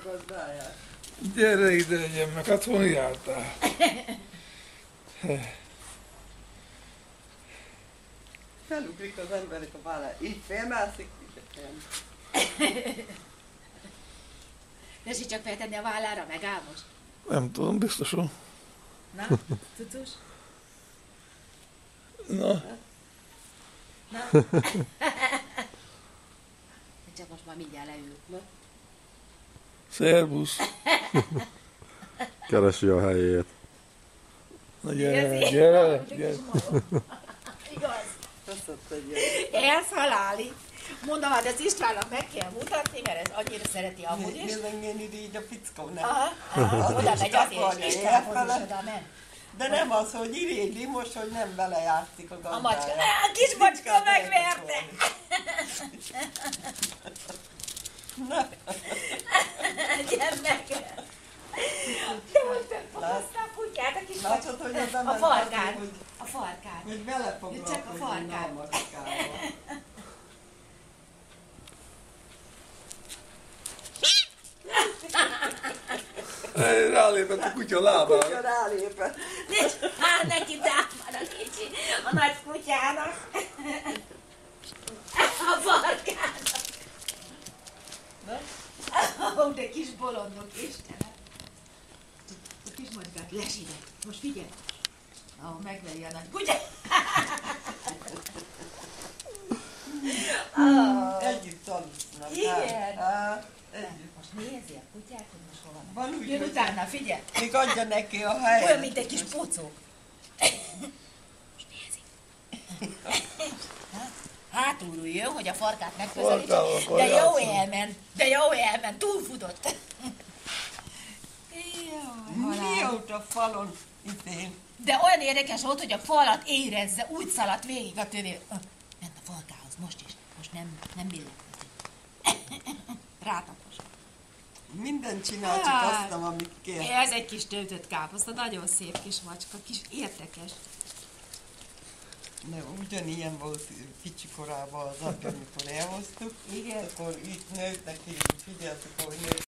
Gazdáját. Gyere ide, legyen meg, hát hol jártál? Felugrik az emberek a vállát. Így félmászik, nem. Tessék csak feltenni a vállára, megáll most? Nem tudom, biztosan. Na, tucus? Na. Na? Csak most már mindjárt leül. Na? Szervusz. Keresi a helyét. Na gyere, Érzi? gyere, gyere. Igaz? Azt mondta, hogy Ez haláli. Mondom, hát ezt Istvánnak meg kell mutatni, mert ez annyira szereti amúgy is. nézengén így a fickó, nem? Aha, oda megy azért, és Istvánhoz is oda ment. De nem az, hogy iréli most, hogy nem vele játszik a A macska. gazdája. A kis macska megverte! Na, Gyermek! De most hoztál kutyát, a kis látod, hogy az a ember farkát. hogy, A farkát. hogy vele foglalkozik, Csak a farkát. a macskával. Rálépett a kutya lábára. Kutya rálépett. Hát neki támad a kicsi, a nagy kutyának. A farkának. Ó, de kis bolondok, Istenem. A kis macskát leside. Most figyelj. Megveri a nagy kutyát. Együtt alusznak. Igen. Együtt. Most nézi a kutyát, hogy most hol van. Van úgy, Jön hogy utána, figyelj. még adja neki a helyet. Olyan, mint egy kis pocók. Most nézi. Hátulról jön, hogy a farkát megközelítse. Farkával De jó játszom. elment. De jó elment. Túlfutott. Jaj, halál. Mióta falon idén. De olyan érdekes volt, hogy a falat érezze, úgy szaladt végig a tövé. Ment a falkához, most is. Most nem billenkezik. Rátapos. Mindent csinál, csak Hát. azt, amit kér. Ez egy kis töltött káposzta, nagyon szép kis macska, kis érdekes. Nem, ugyanilyen volt kicsi korában az apja, amikor elhoztuk. Igen. Akkor itt nőtt neki, figyeltük, hogy nőtt.